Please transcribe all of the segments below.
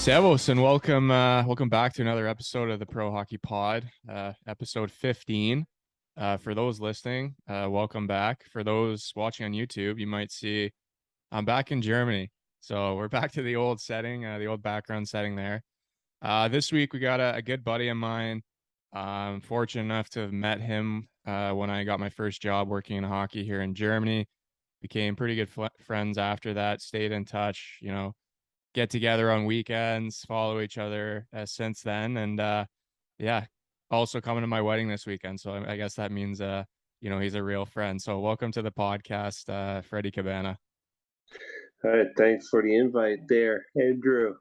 Servus and welcome back to another episode of the Pro Hockey Pod, episode 15. For those listening, welcome back. For those watching on YouTube, you might see I'm back in Germany. So we're back to the old setting, the old background setting there. This week we got a good buddy of mine. I'm fortunate enough to have met him when I got my first job working in hockey here in Germany. Became pretty good friends after that, stayed in touch, get together on weekends, follow each other since then. And yeah, also coming to my wedding this weekend. So I guess that means he's a real friend. So welcome to the podcast, Freddy Cabana. All right, thanks for the invite there, Andrew.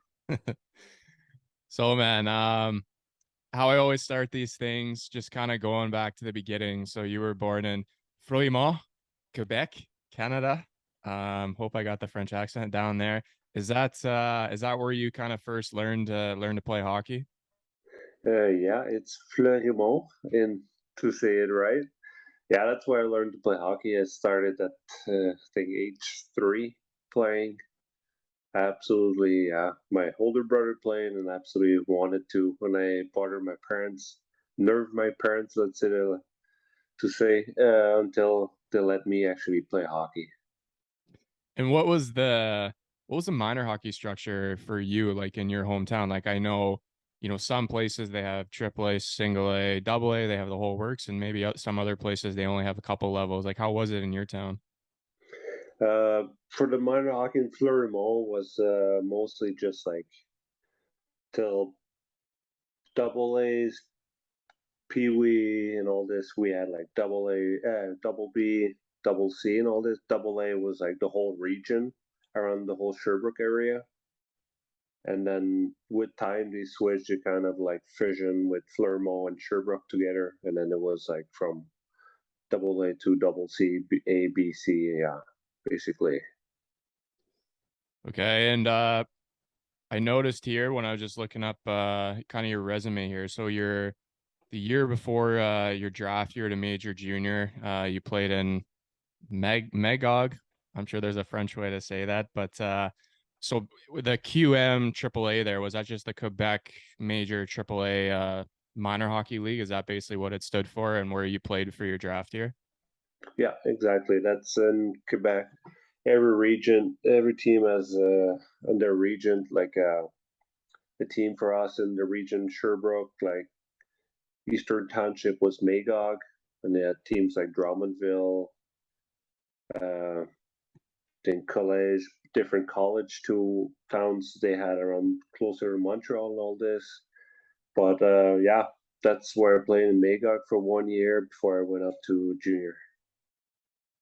So man, how I always start these things, just kind of going back to the beginning. So you were born in Froidmont, Quebec, Canada. Hope I got the French accent down there. Is that where you kind of first learned to play hockey? Yeah, it's Fleurimont, in to say it right. Yeah, that's where I learned to play hockey. I started at I think age 3 playing. Absolutely, my older brother played and absolutely wanted to. When I bothered my parents, nerved my parents, let's say, to say, until they let me actually play hockey. And what was the minor hockey structure for you like in your hometown? Like I know, some places they have triple A, single A, double A, they have the whole works, and maybe some other places they only have a couple levels. Like how was it in your town? For the minor hockey in Fleurimont was mostly just like till double A's, Pee Wee, and all this. We had like double A, double B, double C, and all this. Double A was like the whole region around the whole Sherbrooke area. And then with time, they switched to kind of like fission with Flermont and Sherbrooke together. And then it was like from double A to double C, A, B, C. Yeah, basically. Okay, and I noticed here when I was just looking up kind of your resume here. So you're the year before your draft year to major junior, you played in Magog. I'm sure there's a French way to say that, but so with the QM AAA there, was that just the Quebec Major AAA minor hockey league? Is that basically what it stood for and where you played for your draft year? Yeah, exactly. That's in Quebec. Every region, every team has in their region, like the team for us in the region, Sherbrooke, like Eastern Township was Magog, and they had teams like Drummondville, uh, then college, different college two towns they had around closer to Montreal and all this. But yeah, that's where I played in Magog for 1 year before I went up to junior.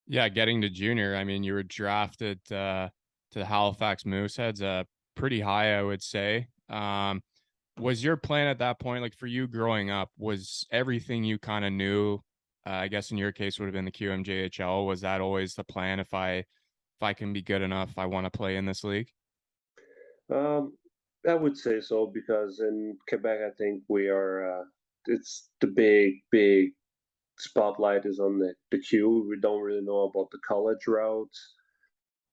Yeah, getting to junior, I mean, you were drafted to the Halifax Mooseheads, pretty high, I would say. Was your plan at that point, like for you growing up, was everything you kind of knew? I guess in your case would have been the QMJHL. Was that always the plan? If I can be good enough, I want to play in this league. Um, I would say so because in Quebec, I think we are. It's the big spotlight is on the Q. We don't really know about the college routes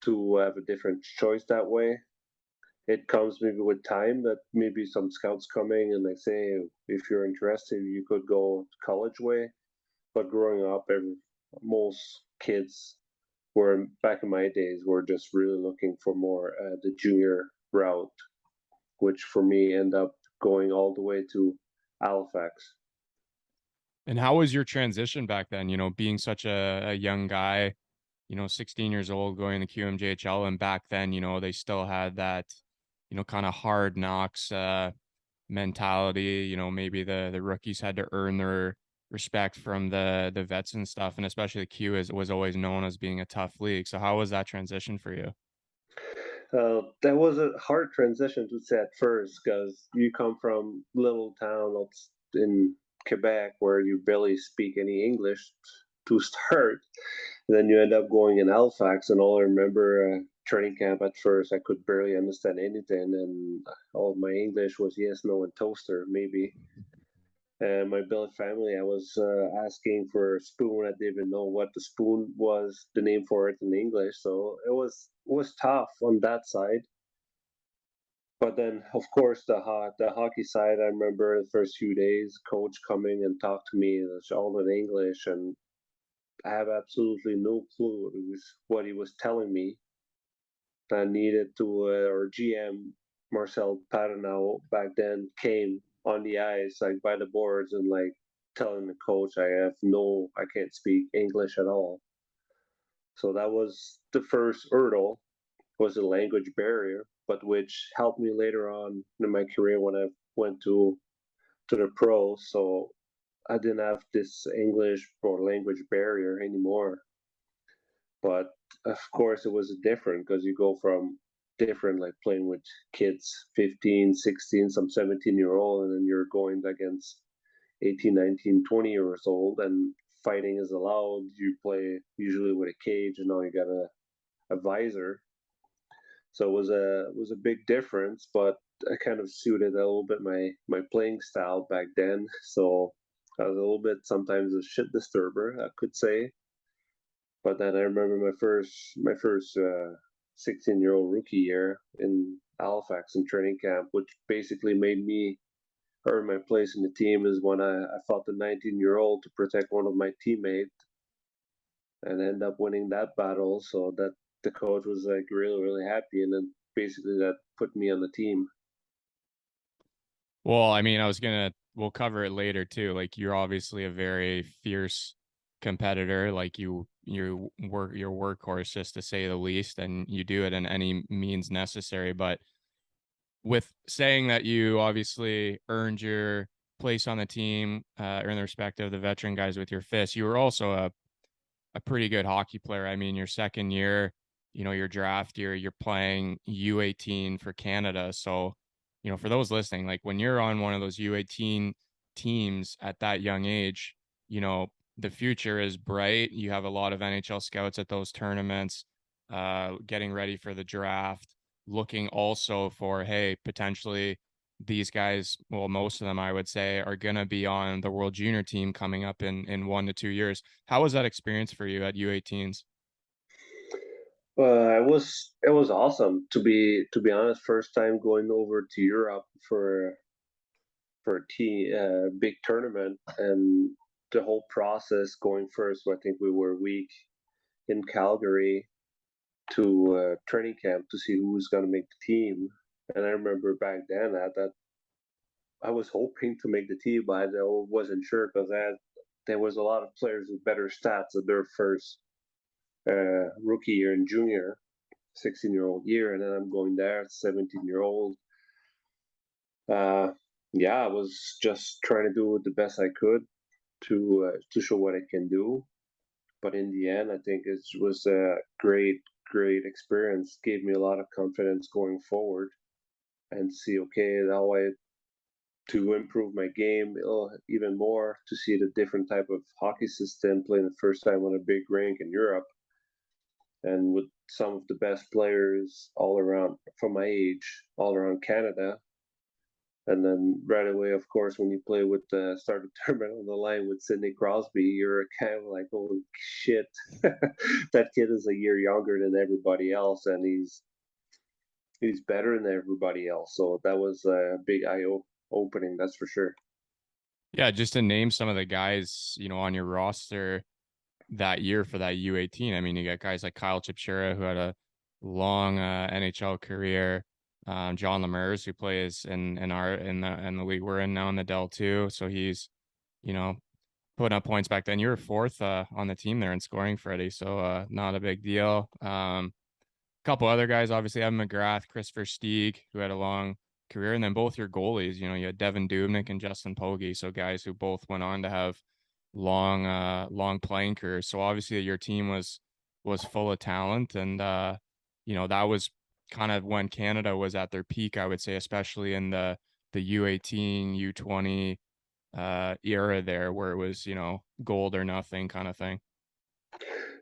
to have a different choice that way. It comes maybe with time that maybe some scouts coming and they say if you're interested, you could go college way. But growing up, most kids were back in my days were just really looking for more the junior route, which for me end up going all the way to Halifax. And how was your transition back then? Being such a young guy, 16 years old, going to QMJHL, and back then, they still had that, kind of hard knocks mentality. Maybe the rookies had to earn their respect from the vets and stuff, and especially the Q is was always known as being a tough league. So how was that transition for you? That was a hard transition to say at first because you come from little town in Quebec where you barely speak any English to start. And then you end up going in Halifax, and all I remember training camp at first, I could barely understand anything, and all of my English was yes, no, and toaster maybe. And my billet family, I was asking for a spoon. I didn't even know what the spoon was, the name for it in English. So it was tough on that side. But then, of course, the hockey side, I remember the first few days, coach coming and talk to me, and it's all in English, and I have absolutely no clue what he was telling me. I needed to, or GM Marcel Paranao back then came on the ice, like by the boards, and like telling the coach, I can't speak English at all. So that was the first hurdle, was a language barrier, but which helped me later on in my career when I went to the pros. So I didn't have this English or language barrier anymore. But of course, it was different because you go from different, like playing with kids, 15, 16, some 17-year-old, and then you're going against 18, 19, 20 years old, and fighting is allowed. You play usually with a cage, and now you got a visor. So it was a big difference, but I kind of suited a little bit my playing style back then. So I was a little bit sometimes a shit disturber, I could say. But then I remember my first 16-year-old rookie year in Halifax in training camp, which basically made me earn my place in the team, is when I fought the 19-year-old to protect one of my teammates and end up winning that battle. So that the coach was like really, really happy, and then basically that put me on the team. Well, I mean, we'll cover it later too. Like you're obviously a very fierce competitor. Like your workhorse, just to say the least, and you do it in any means necessary. But with saying that you obviously earned your place on the team, earned the respect of the veteran guys with your fist, you were also a pretty good hockey player. I mean, your second year, your draft year, you're playing U18 for Canada. So, for those listening, like when you're on one of those U18 teams at that young age, the future is bright. You have a lot of NHL scouts at those tournaments, getting ready for the draft, looking also for, hey, potentially these guys, well, most of them, I would say, are going to be on the World Junior team coming up in 1 to 2 years. How was that experience for you at U18s? It was awesome to be honest. First time going over to Europe for a big tournament, and the whole process going first. I think we were a week in Calgary to training camp to see who was going to make the team. And I remember back then that I was hoping to make the team, but I wasn't sure because there was a lot of players with better stats at their first rookie year and junior, 16-year-old year, and then I'm going there, 17-year-old. Uh, yeah, I was just trying to do the best I could to show what I can do. But in the end, I think it was a great experience. Gave me a lot of confidence going forward and see, okay, now I to improve my game even more, to see the different type of hockey system, playing the first time on a big rink in Europe and with some of the best players all around from my age, all around Canada. And then right away, of course, when you play with the start of tournament on the line with Sidney Crosby, you're kind of like, holy shit, that kid is a year younger than everybody else, and he's better than everybody else. So that was a big eye opening, that's for sure. Yeah, just to name some of the guys, on your roster that year for that U18. I mean, you got guys like Kyle Chipchura, who had a long NHL career. John Lemers, who plays in our in the league we're in now in the Dell too. So he's, you know, putting up points back then. You were fourth on the team there in scoring, Freddie. So not a big deal. Couple other guys, obviously Evan McGrath, Christopher Stieg, who had a long career, and then both your goalies. You had Devin Dubnik and Justin Pogge, so guys who both went on to have long playing careers. So obviously your team was full of talent, and that was kind of when Canada was at their peak, I would say, especially in the U18, U20 era there, where it was gold or nothing kind of thing.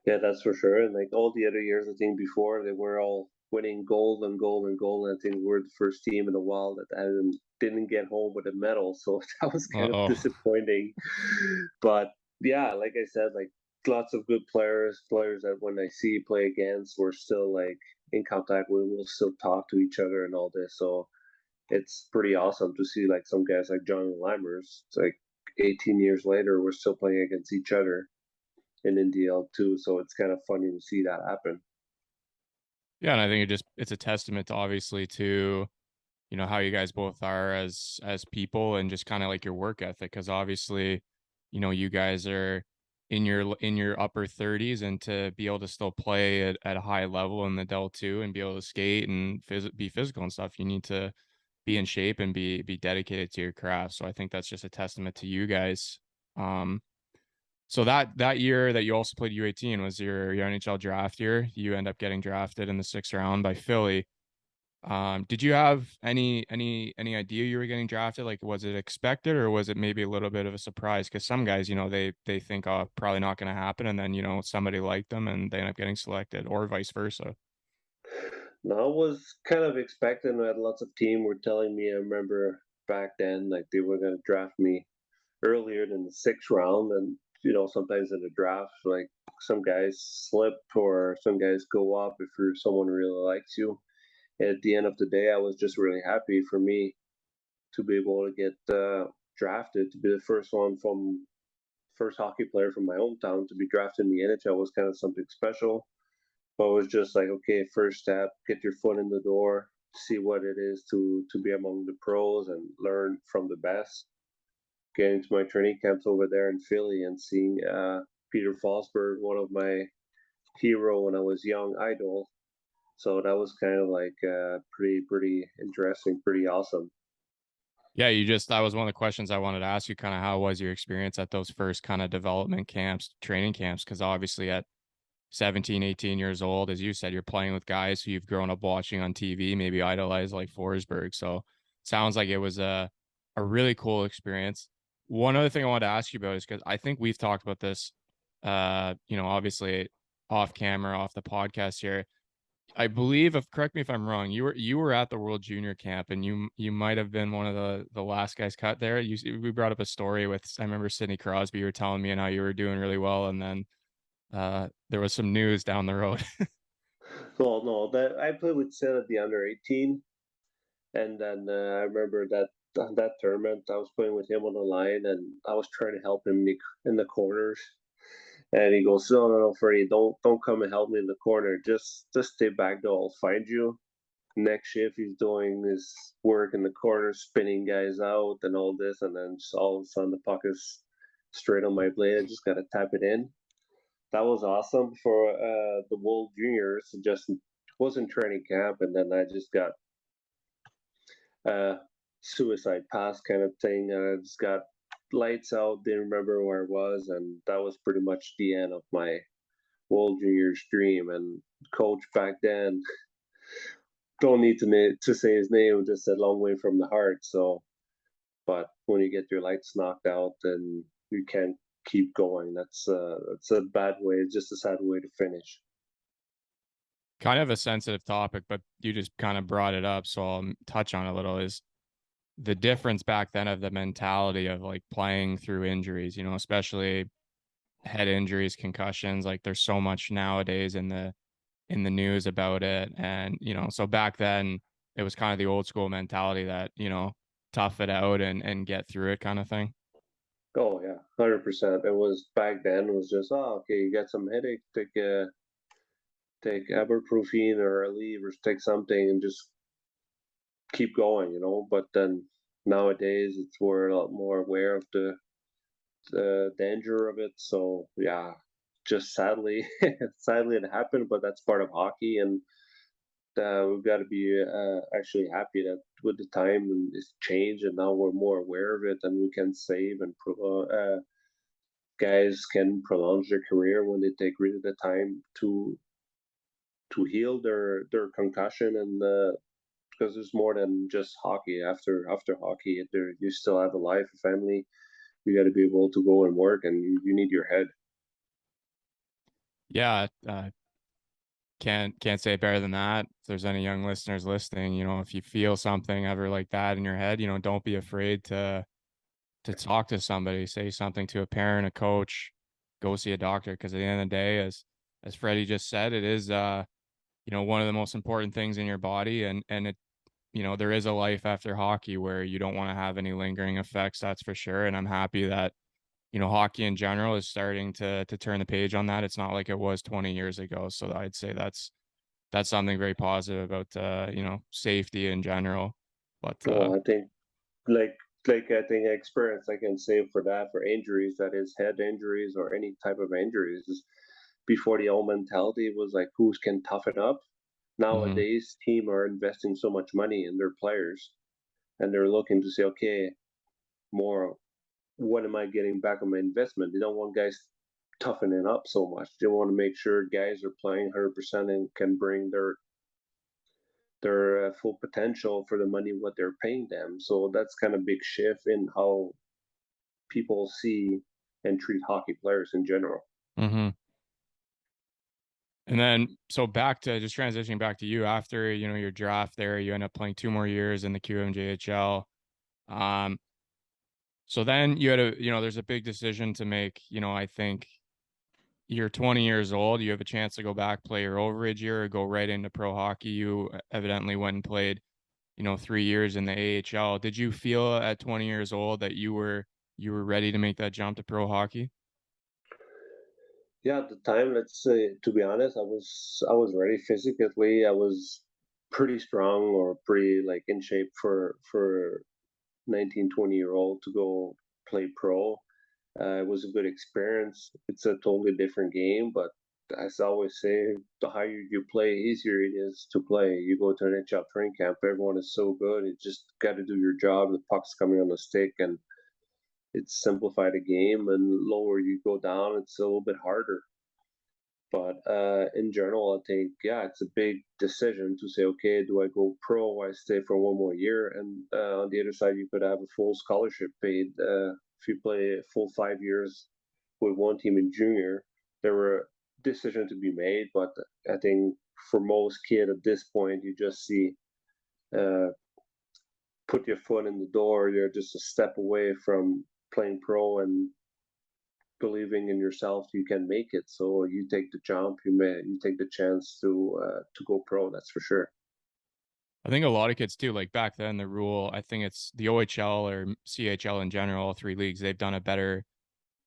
Yeah, that's for sure. And like all the other years, I think before they were all winning gold and gold and gold. And I think we're the first team in a while that didn't get home with a medal, so that was kind of Uh-oh. disappointing. But yeah, like I said, like lots of good players that when I see play against, we're still like in contact with. We'll still talk to each other and all this. So it's pretty awesome to see like some guys like Johnny Limers. It's like 18 years later, we're still playing against each other in NDL2. So it's kind of funny to see that happen. Yeah, and I think it's a testament to obviously to how you guys both are as people and just kind of like your work ethic because obviously you guys are in your upper 30s and to be able to still play at a high level in the Del 2 and be able to skate and be physical and stuff, you need to be in shape and be dedicated to your craft. So I think that's just a testament to you guys. um so that year that you also played U18 was your NHL draft year. You end up getting drafted in the 6th round by Philly. Did you have any idea you were getting drafted? Like, was it expected or was it maybe a little bit of a surprise? Because some guys, they think, oh, probably not going to happen, and then somebody liked them and they end up getting selected, or vice versa. No, I was kind of expecting that lots of team were telling me. I remember back then, like they were going to draft me earlier than the 6th round, and sometimes in the draft, like some guys slip or some guys go up if you're someone who really likes you. And at the end of the day, I was just really happy for me to be able to get drafted to be the first hockey player from my hometown to be drafted in the NHL was kind of something special. But it was just like, okay, first step, get your foot in the door, see what it is to be among the pros and learn from the best. Getting to my training camps over there in Philly and seeing Peter Forsberg, one of my hero when I was young, idol. So that was kind of like pretty interesting, pretty awesome. Yeah, that was one of the questions I wanted to ask you, kind of how was your experience at those first kind of development camps, training camps? Because obviously at 17, 18 years old, as you said, you're playing with guys who you've grown up watching on TV, maybe idolized like Forsberg. So sounds like it was a really cool experience. One other thing I wanted to ask you about is because I think we've talked about this, obviously off camera, off the podcast here. I believe, if correct me if I'm wrong, you were at the World Junior Camp, and you might have been one of the last guys cut there. We brought up a story with, I remember Sidney Crosby. You were telling me and how you were doing really well, and then there was some news down the road. Well, no, that I played with Sid at the under 18, and then I remember that tournament I was playing with him on the line, and I was trying to help him in the corners. And he goes, "No, no, no, Freddie, don't come and help me in the corner. Just stay back there. I'll find you." Next shift, he's doing his work in the corner, spinning guys out and all this, and then just all of a sudden the puck is straight on my blade. I just gotta tap it in. That was awesome for the World Juniors. It just wasn't training camp, and then I just got suicide pass kind of thing. I just got lights out, didn't remember where I was, and that was pretty much the end of my World Juniors dream. And coach back then, don't need to say his name, just a long way from the heart. So, but when you get your lights knocked out, then you can't keep going. That's a bad way. It's just a sad way to finish. Kind of a sensitive topic, but you just kind of brought it up, so I'll touch on a little. Is the difference back then of the mentality of like playing through injuries, especially head injuries, concussions. Like there's so much nowadays in the news about it. And, so back then it was kind of the old school mentality that, tough it out and get through it kind of thing. Oh yeah, 100%. It was back then. It was just okay. You got some headache, take ibuprofen or a leave or take something and just keep going. But then nowadays it's we're a lot more aware of the danger of it. So yeah, just sadly, sadly it happened, but that's part of hockey, and we've got to be actually happy that with the time it's changed, and now we're more aware of it, and we can save and guys can prolong their career when they take really the time to heal their concussion and because there's more than just hockey. After hockey, you still have a life, a family. You got to be able to go and work, and you need your head. Yeah. Can't say it better than that. If there's any young listeners listening, if you feel something ever like that in your head, don't be afraid to talk to somebody, say something to a parent, a coach, go see a doctor. Because at the end of the day, as Freddie just said, it is one of the most important things in your body, and it there is a life after hockey where you don't want to have any lingering effects, that's for sure. And I'm happy that, hockey in general is starting to turn the page on that. It's not like it was 20 years ago. So I'd say that's something very positive about safety in general. But Well, I think like I think experience I can say for that for injuries, that is head injuries or any type of injuries. Before the old mentality was like who can toughen up. mhm, Nowadays, team are investing so much money in their players, and they're looking to say, okay, more. What am I getting back on my investment? They don't want guys toughening up so much. They want to make sure guys are playing 100% and can bring their full potential for the money what they're paying them. So that's kind of big shift in how people see and treat hockey players in general. mhm. And then, so back to just transitioning back to you after, your draft there, you end up playing 2 more years in the QMJHL. Um, so then you had there's a big decision to make. I think you're 20 years old. You have a chance to go back, play your overage year, or go right into pro hockey. You evidently went and played, 3 years in the AHL. Did you feel at 20 years old that you were ready to make that jump to pro hockey? Yeah, at the time, let's say, to be honest, I was ready physically. I was pretty strong or pretty like in shape for 19, 20-year old to go play pro. It was a good experience. It's a totally different game, but as I always say, the higher you play, easier it is to play. You go to an NHL training camp, everyone is so good. You just got to do your job. The puck's coming on the stick, and it's simplified the game. And lower you go down, it's a little bit harder. But in general, I think, yeah, it's a big decision to say, okay, do I go pro or I stay for one more year? And on the other side, you could have a full scholarship paid. If you play a full 5 years with one team in junior, there were decisions to be made. But I think for most kids at this point, you just see uh, put your foot in the door. You're just a step away from playing pro and believing in yourself you can make it, so you take the jump, you take the chance to go pro, that's for sure. I think a lot of kids too, like back then, the rule, I think it's the OHL or CHL in general, all three leagues, they've done a better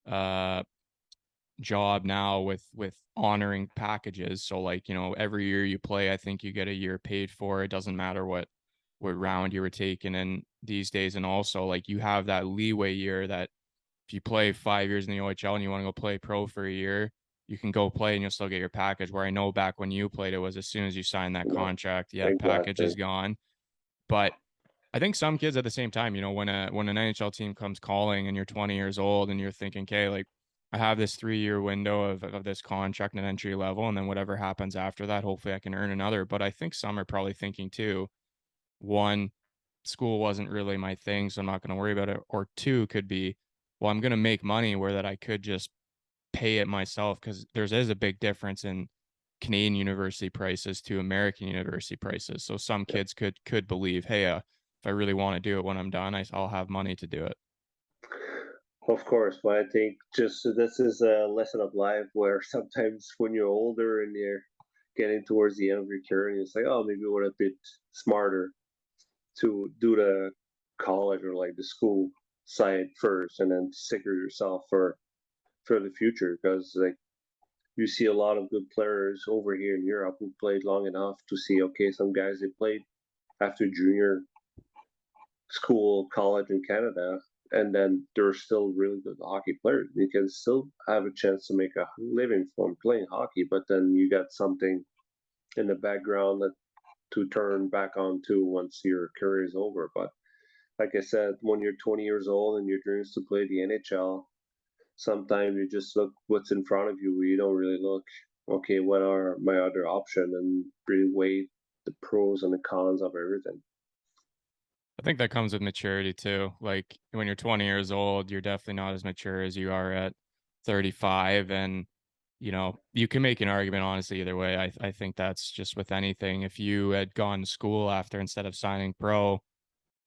uh job now with honoring packages. So like, every year you play, I think you get a year paid for. It doesn't matter what round you were taken in these days. And also like you have that leeway year that if you play 5 years in the OHL and you want to go play pro for a year, you can go play and you'll still get your package. Where I know back when you played, it was as soon as you signed that No, contract, yeah, package exactly. is gone. But I think some kids at the same time, when an NHL team comes calling and you're 20 years old and you're thinking, okay, like I have this 3 year window of this contract and entry level, and then whatever happens after that, hopefully I can earn another. But I think some are probably thinking too, one, school wasn't really my thing, so I'm not going to worry about it. Or two could be, well, I'm going to make money where that I could just pay it myself because there is a big difference in Canadian university prices to American university prices. So some Yeah, kids could believe, hey, if I really want to do it when I'm done, I'll have money to do it. of course, but I think just this is a lesson of life where sometimes when you're older and you're getting towards the end of your career and it's like, oh, maybe we're a bit smarter to do the college or like the school side first and then secure yourself for the future, because like you see a lot of good players over here in Europe who played long enough to see, okay, some guys they played after junior school, college in Canada, and then they're still really good hockey players. You can still have a chance to make a living from playing hockey, but then you got something in the background that to turn back on to once your career is over. But like I said, when you're 20 years old and your dream is to play the NHL, sometimes you just look what's in front of you. You don't really look, okay, what are my other options, and really weigh the pros and the cons of everything. I think that comes with maturity too. Like when you're 20 years old, you're definitely not as mature as you are at 35. And, you can make an argument honestly either way. I think that's just with anything. If you had gone to school after instead of signing pro,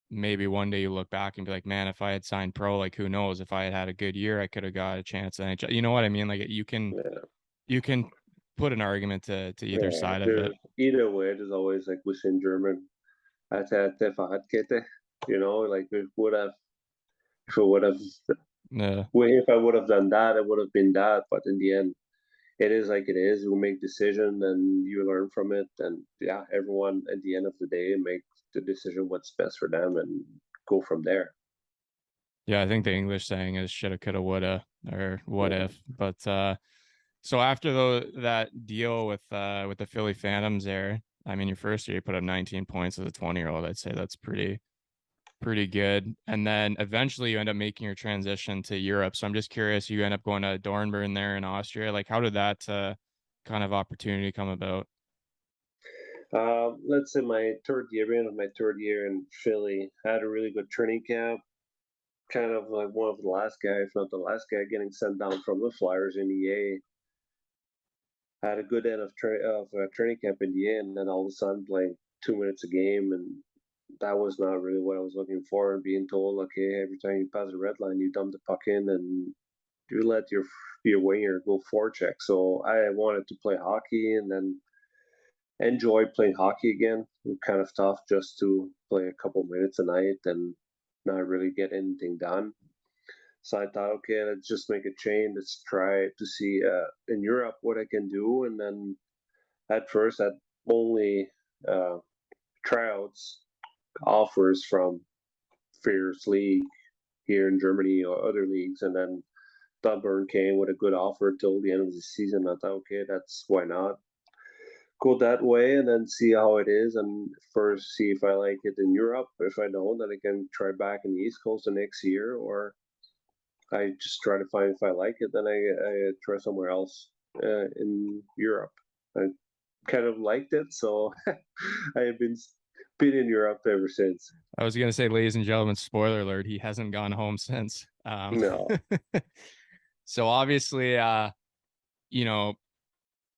maybe one day you look back and be like, man, if I had signed pro, like who knows? If I had had a good year, I could have got a chance at NHL. You know what I mean? Like Yeah, you can put an argument to either yeah. side of it. There's either way. There's always like within German. at Fahad, like if I would have, Yeah. if I would have done that, it would have been that. But in the end, it is like it is. We make decision and you learn from it. And yeah, everyone at the end of the day make the decision what's best for them and go from there. Yeah, I think the English saying is shoulda, coulda, woulda, or what Yeah. if. But so after that deal with the Philly Phantoms there, I mean, your first year you put up 19 points as a 20-year-old. I'd say that's pretty good. And then eventually you end up making your transition to Europe. So I'm just curious, you end up going to Dornbirn there in Austria. Like, how did that kind of opportunity come about? Let's say my third year, being of my third year in Philly, I had a really good training camp. Kind of like one of the last guy, if not the last guy, getting sent down from the Flyers in EA. Had a good end of training camp in the end, and then all of a sudden playing 2 minutes a game, and that was not really what I was looking for. And being told, okay, every time you pass the red line, you dump the puck in, and you let your winger go forecheck. So I wanted to play hockey, and then enjoy playing hockey again. Kind of tough just to play a couple minutes a night and not really get anything done. So I thought, okay, let's just make a change. Let's try to see in Europe what I can do. And then at first, I had only uh, tryouts offers from Fierce League here in Germany or other leagues. And then Dunburn came with a good offer till the end of the season. I thought, okay, that's why not go that way and then see how it is and first see if I like it in Europe. If I don't, then I can try back in the East Coast the next year, or I just try to find if I like it, then I try somewhere else in Europe. I kind of liked it, so I have been in Europe ever since. I was gonna say, ladies and gentlemen, spoiler alert, he hasn't gone home since. No, So obviously, you know,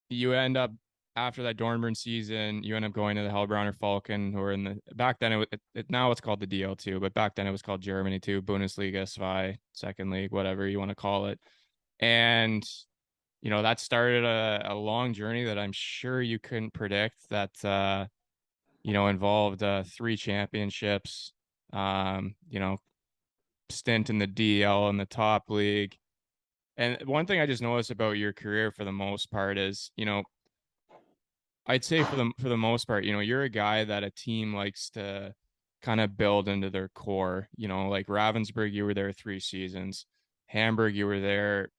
you end up after that Dornbirn season, you end up going to the Hellbrauner Falcon, who are in the back then now it's called the DL2, but back then it was called Germany 2, Bundesliga, Zwei, second league, whatever you want to call it. And that started a long journey that I'm sure you couldn't predict that involved three championships, stint in the DL in the top league. And one thing I just noticed about your career for the most part is, I'd say for the most part, you're a guy that a team likes to kind of build into their core. Like Ravensburg, you were there 3 seasons. Hamburg, you were there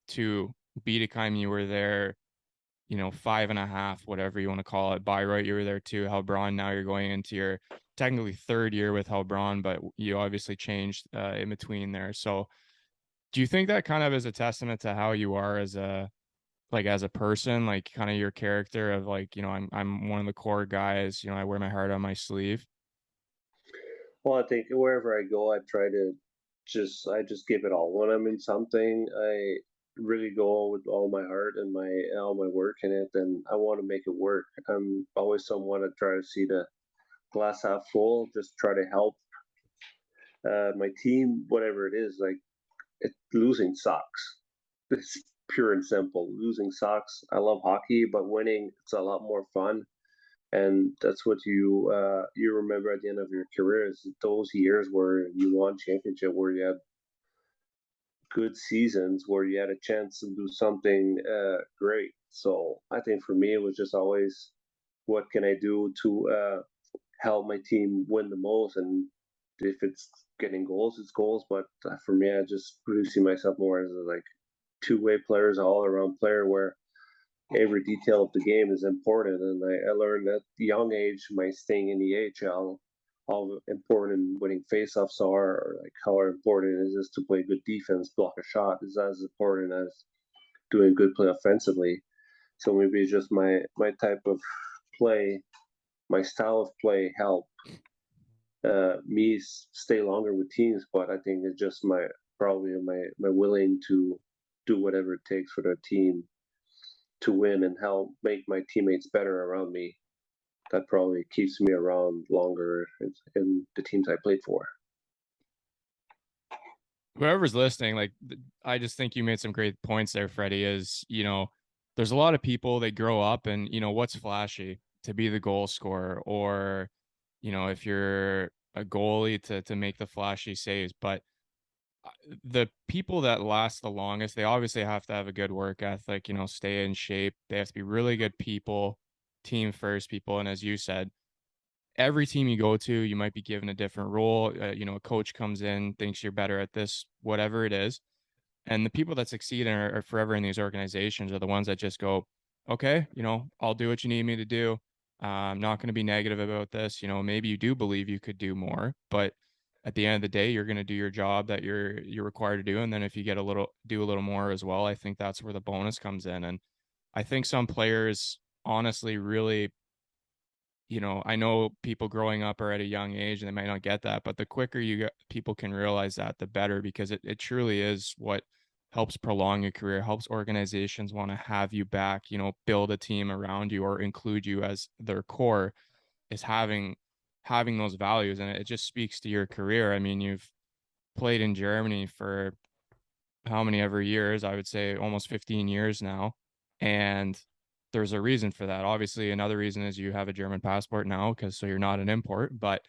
2. Bietigheim, you were there, 5.5, whatever you want to call it. Bayreuth, you were there 2. Heilbronn, now you're going into your technically third year with Heilbronn, but you obviously changed in between there. So do you think that kind of is a testament to how you are as a person, like kind of your character of like, I'm one of the core guys, I wear my heart on my sleeve. well, I think wherever I go, I try to I just give it all. When I'm in something, I really go with all my heart and my all my work in it, and I want to make it work. I'm always someone that try to see the glass half full, just try to help my team, whatever it is. Like losing sucks. It's pure and simple. Losing sucks. I love hockey, but winning it's a lot more fun. And that's what you remember at the end of your career is those years where you won championship, where you had good seasons, where you had a chance to do something great. So I think for me, it was just always, what can I do to help my team win the most? And if it's getting goals, it's goals. But for me, I just really see myself more as a like two-way players, all around player where every detail of the game is important. And I learned at a young age, my staying in the AHL, how important winning faceoffs are, or like how important it is to play good defense, block a shot is as important as doing good play offensively. So maybe it's just my type of play, my style of play help me stay longer with teams. But I think it's just my probably my willing to do whatever it takes for the team to win and help make my teammates better around me. That probably keeps me around longer in the teams I played for. Whoever's listening, like, I just think you made some great points there, Freddie, is, there's a lot of people, they grow up and, what's flashy to be the goal scorer or, if you're a goalie to make the flashy saves, but the people that last the longest, they obviously have to have a good work ethic, stay in shape. They have to be really good people, team first people. And as you said, every team you go to, you might be given a different role. A coach comes in, thinks you're better at this, whatever it is. And the people that succeed and are forever in these organizations are the ones that just go, okay, I'll do what you need me to do. I'm not going to be negative about this. Maybe you do believe you could do more, but at the end of the day, you're going to do your job that you're required to do. And then if you do a little more as well, I think that's where the bonus comes in. And I think some players honestly really, I know people growing up are at a young age and they might not get that, but the quicker people can realize that, the better, because it truly is what helps prolong your career, helps organizations want to have you back, build a team around you or include you as their core, is having those values. And it just speaks to your career. I mean, you've played in Germany for how many ever years? I would say almost 15 years now. And there's a reason for that. Obviously, another reason is you have a German passport now, so you're not an import. But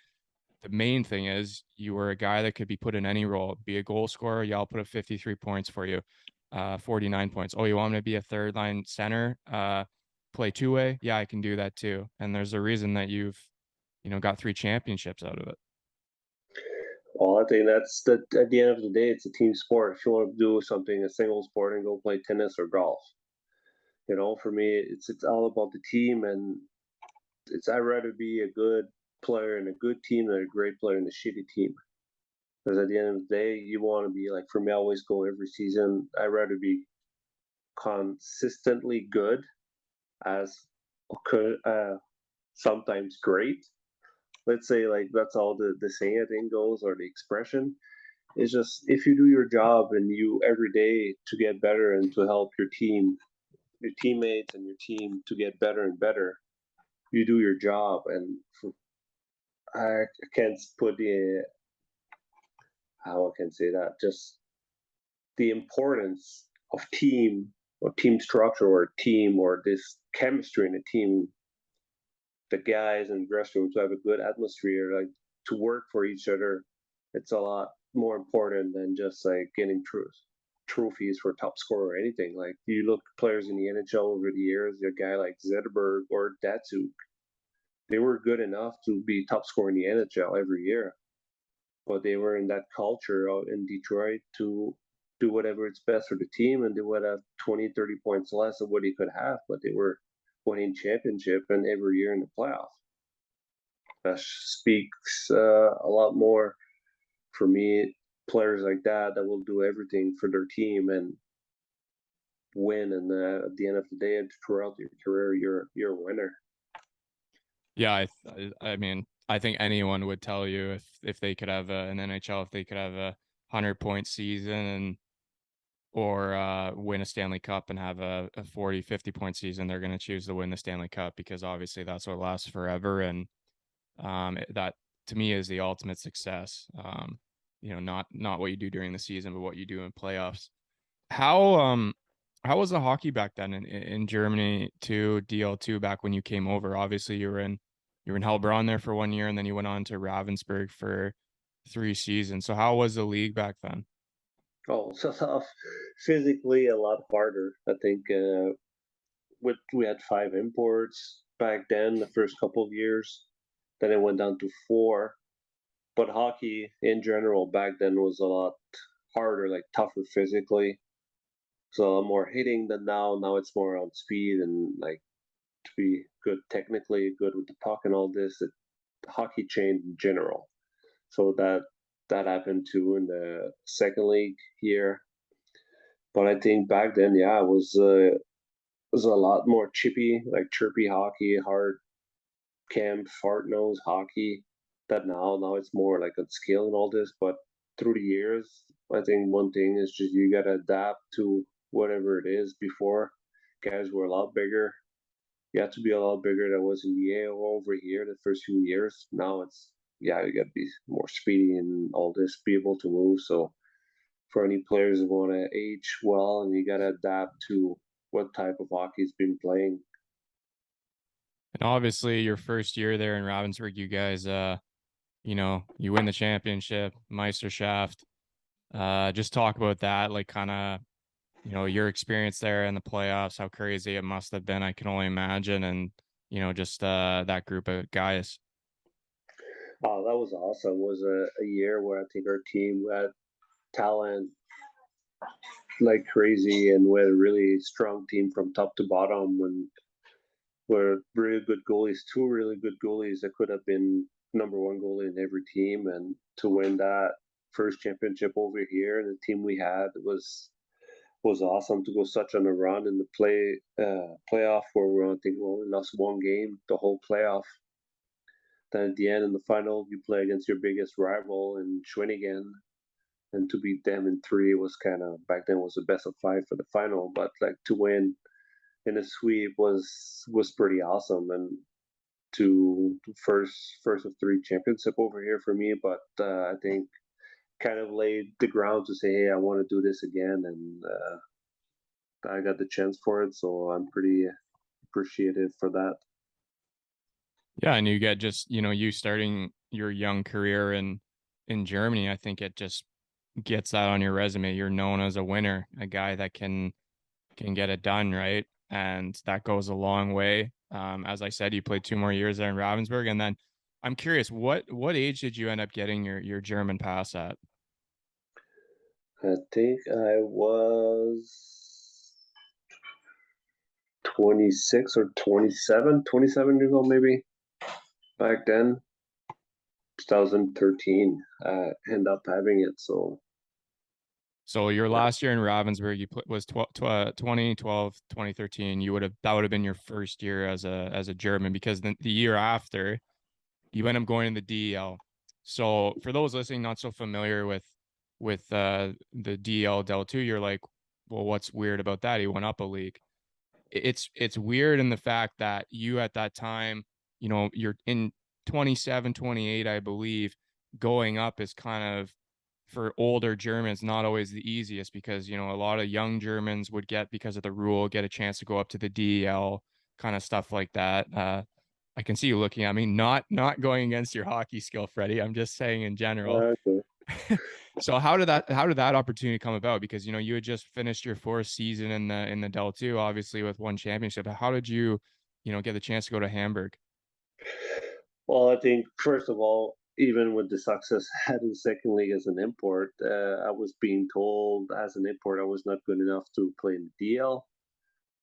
the main thing is you were a guy that could be put in any role, be a goal scorer. Yeah, I'll put up 53 points for you, 49 points. Oh, you want me to be a third line center, play two way? Yeah, I can do that too. And there's a reason that you've, got 3 championships out of it. Well, I think that's that. At the end of the day, it's a team sport. If you want to do something, a single sport, and go play tennis or golf, for me, it's all about the team, and I'd rather be a good player in a good team than a great player in a shitty team. Because at the end of the day, you want to be like, for me, I always go every season. I'd rather be consistently good as sometimes great. Let's say like that's all the saying I think goes, or the expression. It's just if you do your job and you every day to get better and to help your team, your teammates and your team to get better and better, you do your job. And I can't put the how I can say that, just the importance of team or team structure or team or this chemistry in a team, the guys in the dressing room to have a good atmosphere, like to work for each other. It's a lot more important than just like getting trophies for top scorer or anything. Like you look players in the NHL over the years, a guy like Zetterberg or Datsuk, they were good enough to be top scorer in the NHL every year, but they were in that culture out in Detroit to do whatever it's best for the team, and they would have 20, 30 points less of what he could have, but they were winning championship and every year in the playoffs. That speaks a lot more for me. Players like that will do everything for their team and win. And at the end of the day, throughout your career, you're a winner. Yeah, I mean, I think anyone would tell you if they could have an NHL, if they could have a 100-point season and or win a Stanley Cup and have a 40, 50-point season, they're going to choose to win the Stanley Cup, because obviously that's what lasts forever. And that to me is the ultimate success. Not what you do during the season, but what you do in playoffs. How how was the hockey back then in Germany to DL2 back when you came over? Obviously you were in Heilbronn there for 1 year, and then you went on to Ravensburg for 3 seasons. So how was the league back then? Oh, so tough. Physically, a lot harder. I think we had 5 imports back then, the first couple of years. Then it went down to 4. But hockey in general back then was a lot harder, like tougher physically. So a lot more hitting than now. Now it's more on speed and like to be good technically, good with the puck and all this. Hockey changed in general. So that happened too in the second league here. But I think back then, yeah, it was a lot more chippy, like chirpy hockey, hard camp, fart nose hockey. That now it's more like on skill and all this. But through the years, I think one thing is just you gotta adapt to whatever it is. Before, guys were a lot bigger. You had to be a lot bigger than was in the AO over here the first few years. Now it's yeah, you gotta be more speedy and all this, be able to move. So for any players who want to age well, and you gotta adapt to what type of hockey's been playing. And obviously, your first year there in Ravensburg, you guys, you win the championship, Meisterschaft. Just talk about that, like kind of, your experience there in the playoffs, how crazy it must have been. I can only imagine. And, just that group of guys. Oh, that was awesome. It was a year where I think our team had talent like crazy, and we had a really strong team from top to bottom. And we're really good goalies, two really good goalies that could have been number one goalie in every team. And to win that first championship over here, the team we had was awesome to go such on a run in the playoff where I think we only lost one game the whole playoff. Then at the end in the final, you play against your biggest rival in Schwenningen, and to beat them in three was kind of back then was the best of five for the final. But like to win in a sweep was pretty awesome, and to first of three championship over here for me. But I think kind of laid the ground to say, hey, I want to do this again, and I got the chance for it, so I'm pretty appreciative for that. Yeah, and you get just, you starting your young career in Germany, I think it just gets that on your resume. You're known as a winner, a guy that can get it done, right? And that goes a long way. As I said, you played 2 more years there in Ravensburg, and then I'm curious, what age did you end up getting your German pass at? I think I was 26 or 27 years old maybe back then. 2013, end up having it. So So your yeah, last year in Ravensburg, was 2012, 2013. That would have been your first year as a German, because the year after you end up going in the DEL. So for those listening not so familiar with the DEL Del 2, you're like, well, what's weird about that? He went up a league. It's weird in the fact that you at that time, you're in 27, 28, I believe. Going up is kind of, for older Germans, not always the easiest, because a lot of young Germans would get, because of the rule, get a chance to go up to the DEL, kind of stuff like that. I can see you looking at me, not going against your hockey skill, Freddie. I'm just saying in general. okay. So how did that opportunity come about? Because you had just finished your fourth season in the Del 2, obviously with one championship. How did you, get the chance to go to Hamburg? Well, I think first of all, even with the success I had in second league as an import, I was being told as an import I was not good enough to play in the DL.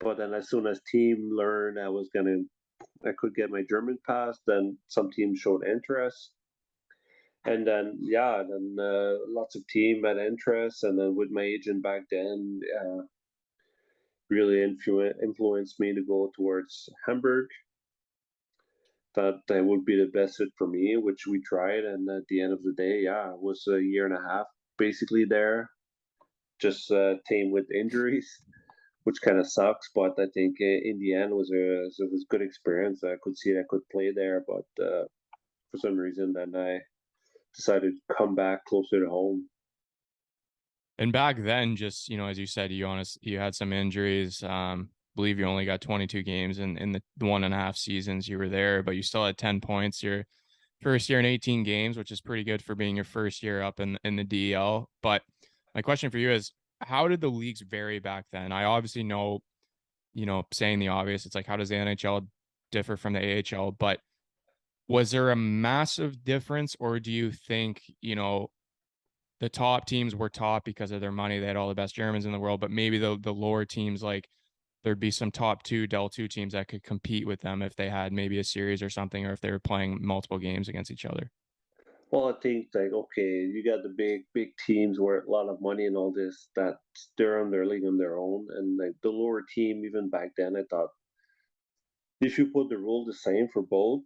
But then as soon as team learned I could get my German pass, then some teams showed interest. And then yeah, then lots of team had interest, and then with my agent back then, really influenced me to go towards Hamburg. That would be the best fit for me, which we tried. And at the end of the day, yeah, it was a year and a half basically there, just team with injuries, which kind of sucks. But I think in the end it was good experience. I could see I could play there, but for some reason, then I decided to come back closer to home. And back then, just, as you said, you had some injuries. Believe you only got 22 games in the 1.5 seasons you were there, but you still had 10 points your first year in 18 games, which is pretty good for being your first year up in the DEL. But my question for you is, how did the leagues vary back then? I obviously know, saying the obvious, it's like, how does the NHL differ from the AHL? But was there a massive difference, or do you think, the top teams were top because of their money? They had all the best Germans in the world, but maybe the lower teams, like, there'd be some top two Del 2 teams that could compete with them if they had maybe a series or something, or if they were playing multiple games against each other. Well, I think like okay, you got the big teams where a lot of money and all this that they're on their league on their own, and like the lower team even back then, I thought if you put the rule the same for both,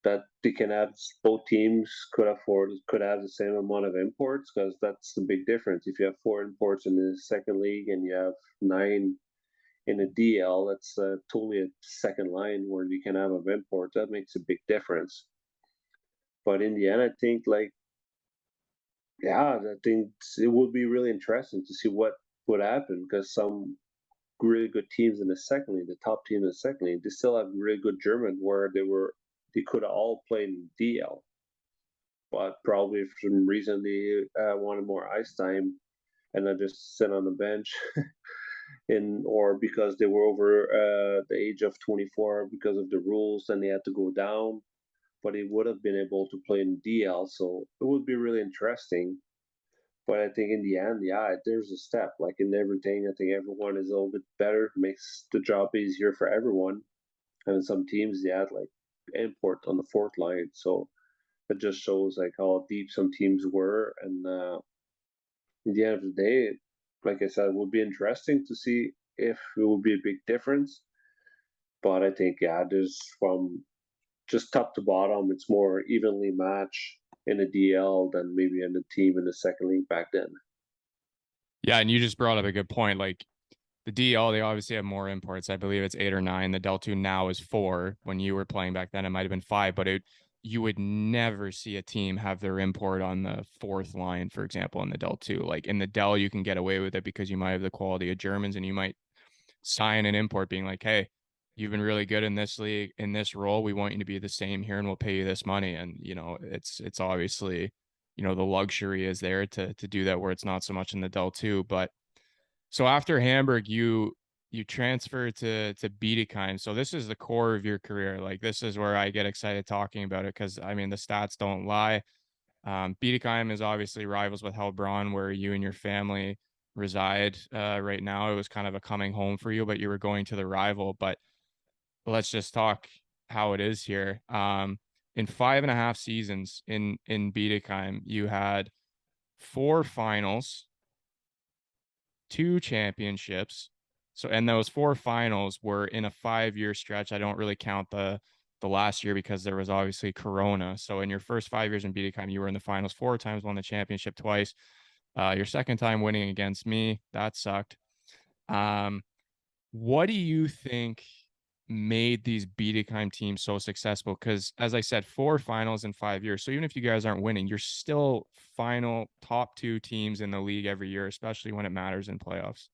that they can have both teams could have the same amount of imports, because that's the big difference. If you have four imports in the second league and you have nine in a DL, that's totally a second line where you can have of imports. That makes a big difference. But in the end, I think like yeah, I think it would be really interesting to see what would happen, because really good teams in the second league, the top team in the second league. They still have really good German where they could have all played in DL, but probably for some reason they wanted more ice time and then just sit on the bench or because they were over the age of 24 because of the rules and they had to go down, but he would have been able to play in DL, so it would be really interesting. But I think in the end, yeah, there's a step. Like in everything, I think everyone is a little bit better, makes the job easier for everyone. And some teams, they had like import on the fourth line, so it just shows like how deep some teams were. And in the end of the day, like I said, it would be interesting to see if it would be a big difference. But I think yeah, there's from just top to bottom, it's more evenly matched in the DL than maybe in the team in the second league back then. Yeah, and you just brought up a good point. Like the DL, they obviously have more imports. I believe it's 8 or 9. The Del 2 now is 4. When you were playing back then, it might have been 5, but you would never see a team have their import on the fourth line, for example, in the Del 2. Like in the Del, you can get away with it because you might have the quality of Germans and you might sign an import being like, hey, you've been really good in this league, in this role. We want you to be the same here and we'll pay you this money. And, it's obviously, the luxury is there to do that where it's not so much in the Del 2. But so after Hamburg, you transfer to Bietigheim. So this is the core of your career. Like this is where I get excited talking about it because I mean the stats don't lie. Bietigheim is obviously rivals with Heilbronn, where you and your family reside right now. It was kind of a coming home for you, but you were going to the rival. But let's just talk how it is here. In 5.5 seasons in Bietigheim, you had 4 finals, 2 championships. So, and those 4 finals were in a 5-year stretch. I don't really count the last year because there was obviously Corona. So, in your first 5 years in Bietigheim, you were in the finals 4 times, won the championship twice. Your second time winning against me, that sucked. Um, what do you think made these Bietigheim teams so successful? Because, as I said, 4 finals in 5 years. So even if you guys aren't winning, you're still final top 2 teams in the league every year, especially when it matters in playoffs.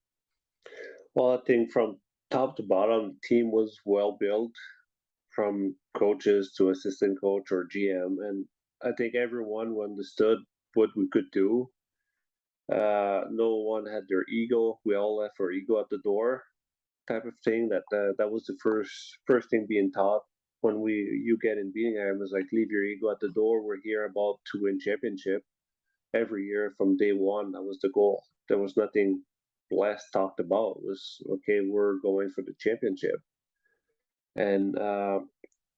Well, I think from top to bottom, the team was well built from coaches to assistant coach or GM. And I think everyone understood what we could do. No one had their ego. We all left our ego at the door, type of thing. That was the first thing being taught when you get in Bietigheim was like leave your ego at the door. We're here about to win championship every year from day one. That was the goal. There was nothing less talked about. It was okay. We're going for the championship, and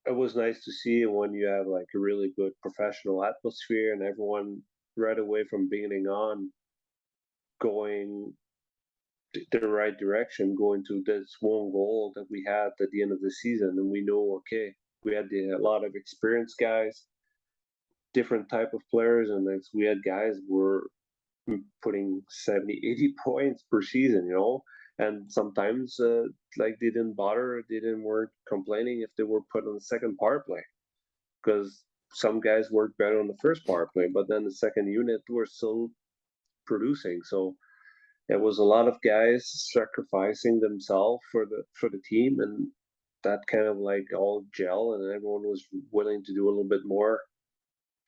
it was nice to see when you have like a really good professional atmosphere and everyone right away from beginning on going the right direction, going to this one goal that we had at the end of the season. And we know, okay, we had a lot of experienced guys, different type of players, and we had guys who were putting 70, 80 points per season, and sometimes like they didn't bother, they didn't weren't complaining if they were put on the second power play because some guys worked better on the first power play, but then the second unit were still producing. So it was a lot of guys sacrificing themselves for the team, and that kind of like all gel, and everyone was willing to do a little bit more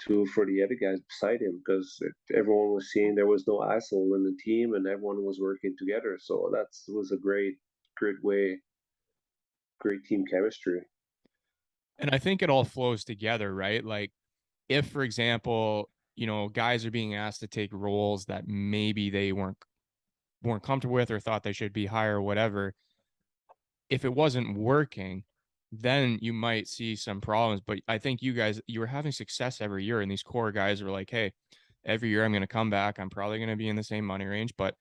to for the other guys beside him because everyone was seeing there was no asshole in the team, and everyone was working together. So that was a great way, great team chemistry. And I think it all flows together, right? Like if, for example, guys are being asked to take roles that maybe they weren't comfortable with or thought they should be higher or whatever, if it wasn't working, then you might see some problems. But I think you were having success every year, and these core guys were like, hey, every year I'm going to come back. I'm probably going to be in the same money range, but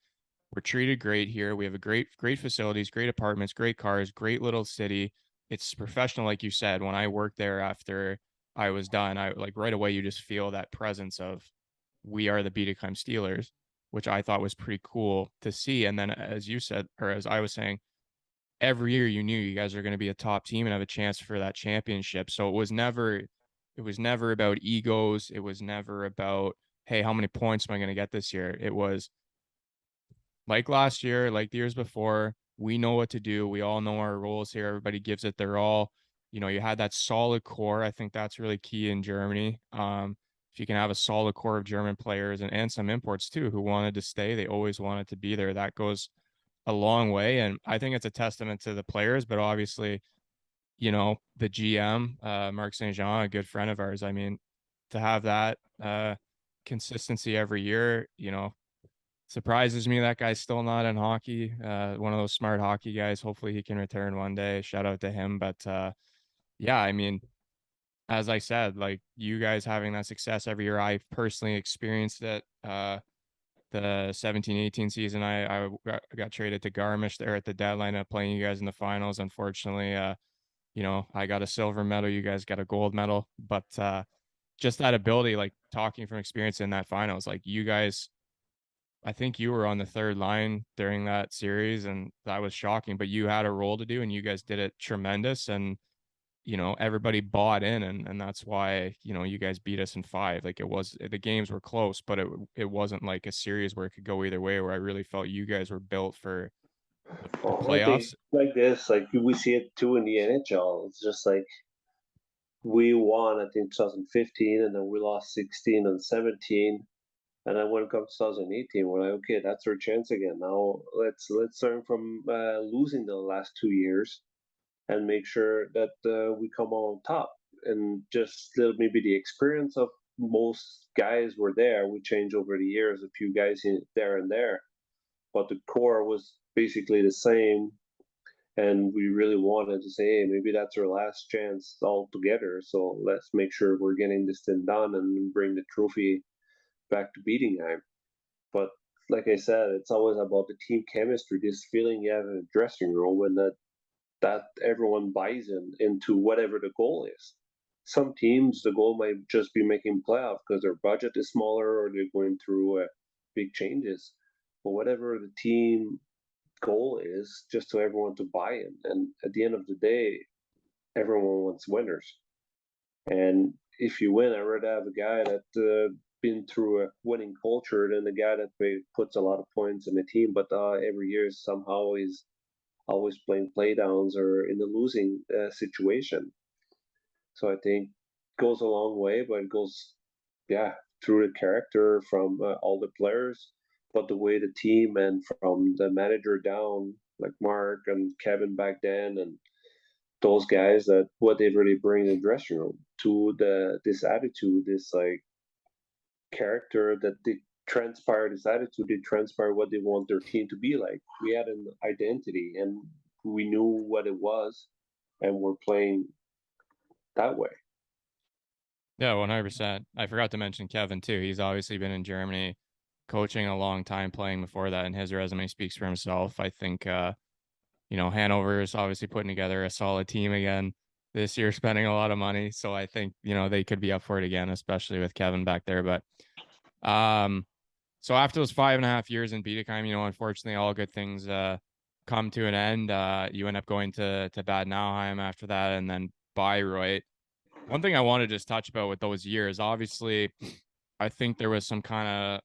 we're treated great here. We have a great facilities, great apartments, great cars, great little city. It's professional, like you said. When I worked there after I was done, I like right away you just feel that presence of we are the Bietigheim Steelers, which I thought was pretty cool to see. And then as you said, or as I was saying, every year you knew you guys are going to be a top team and have a chance for that championship. So it was never about egos. It was never about, hey, how many points am I going to get this year? It was like last year, like the years before, we know what to do. We all know our roles here. Everybody gives it their all. You know, you had that solid core. I think that's really key in Germany. If you can have a solid core of German players and some imports too who wanted to stay, they always wanted to be there. That goes a long way. And I think it's a testament to the players, but obviously, you know, the GM, Mark St. Jean, a good friend of ours. I mean, to have that consistency every year, you know, surprises me that guy's still not in hockey. One of those smart hockey guys. Hopefully he can return one day. Shout out to him. But yeah, I mean, as I said, like you guys having that success every year, I personally experienced it. The 17-18 season, I got traded to Garmisch there at the deadline of playing you guys in the finals. Unfortunately, you know, I got a silver medal, you guys got a gold medal, but just that ability, like talking from experience in that finals, like you guys, I think you were on the third line during that series, and that was shocking, but you had a role to do and you guys did it tremendous. And, you know, everybody bought in, and that's why, you know, you guys beat us in 5. Like it was, the games were close, but it wasn't like a series where it could go either way, where I really felt you guys were built for the Well, I think playoffs. like this, like we see it too in the NHL. It's just like we won, I think, 2015, and then we lost 16 and 17. And then when it comes to 2018, we're like, okay, that's our chance again. Now let's learn from losing the last 2 years and make sure that we come on top. And just maybe the experience of most guys were there. We changed over the years, a few guys in there and there, but the core was basically the same. And we really wanted to say, hey, maybe that's our last chance all together. So let's make sure we're getting this thing done and bring the trophy back to Bietigheim. But like I said, it's always about the team chemistry, this feeling you have in a dressing room, and that everyone buys into whatever the goal is. Some teams, the goal might just be making playoff because their budget is smaller or they're going through big changes. But whatever the team goal is, just so everyone to buy in. And at the end of the day, everyone wants winners. And if you win, I'd rather have a guy that been through a winning culture than a guy that puts a lot of points in the team, but every year somehow is always playing playdowns or in a losing situation. So I think it goes a long way, but it goes, yeah, through the character from all the players, but the way the team and from the manager down, like Mark and Kevin back then, and those guys, that what they really bring in the dressing room to this attitude, this like character that they transpire, this attitude, they transpire what they want their team to be like. We had an identity and we knew what it was, and we're playing that way. Yeah, 100%. I forgot to mention Kevin too. He's obviously been in Germany coaching a long time, playing before that, and his resume speaks for himself. I think you know, Hanover is obviously putting together a solid team again this year, spending a lot of money. So I think, you know, they could be up for it again, especially with Kevin back there. But um, so after those 5.5 years in Bietigheim, you know, unfortunately all good things come to an end. You end up going to Bad Nauheim after that, and then Bayreuth. One thing I want to just touch about with those years, obviously, I think there was some kind of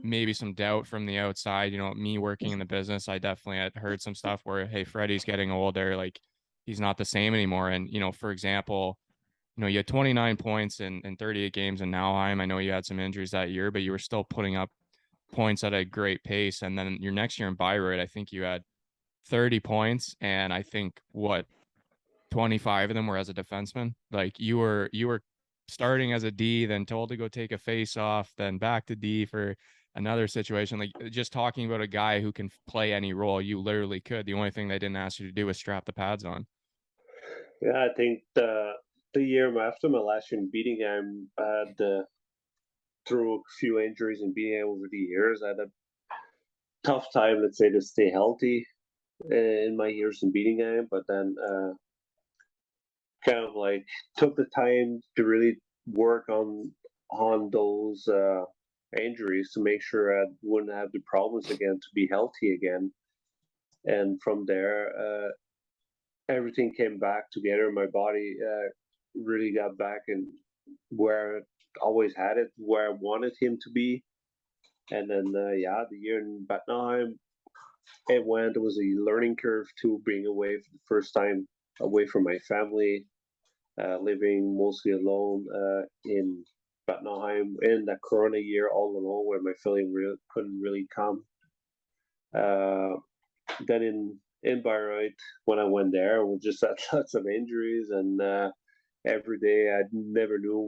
maybe some doubt from the outside. You know, me working in the business, I definitely had heard some stuff where, hey, Freddie's getting older, like he's not the same anymore. And, you know, for example, you know, you had 29 points in 38 games in Nauheim. I know you had some injuries that year, but you were still putting up points at a great pace. And then your next year in Bayreuth, I think you had 30 points. And I think what 25 of them were as a defenseman. Like you were starting as a D, then told to go take a face off, then back to D for another situation. Like just talking about a guy who can play any role, you literally could. The only thing they didn't ask you to do was strap the pads on. Yeah, I think the year after my last year in Bietigheim, I had through a few injuries in Bietigheim over the years. I had a tough time, let's say, to stay healthy in my years in Bietigheim, but then kind of like took the time to really work on those injuries to make sure I wouldn't have the problems again to be healthy again. And from there, everything came back together. My body really got back and where I always had it, where I wanted him to be. And then, yeah, the year in Bad Nauheim, it was a learning curve too, being away for the first time, away from my family, living mostly alone in Bietigheim in that Corona year, all alone, where my family couldn't really come. Uh, then in Bayreuth, when I went there, we just had lots of injuries, and every day I never knew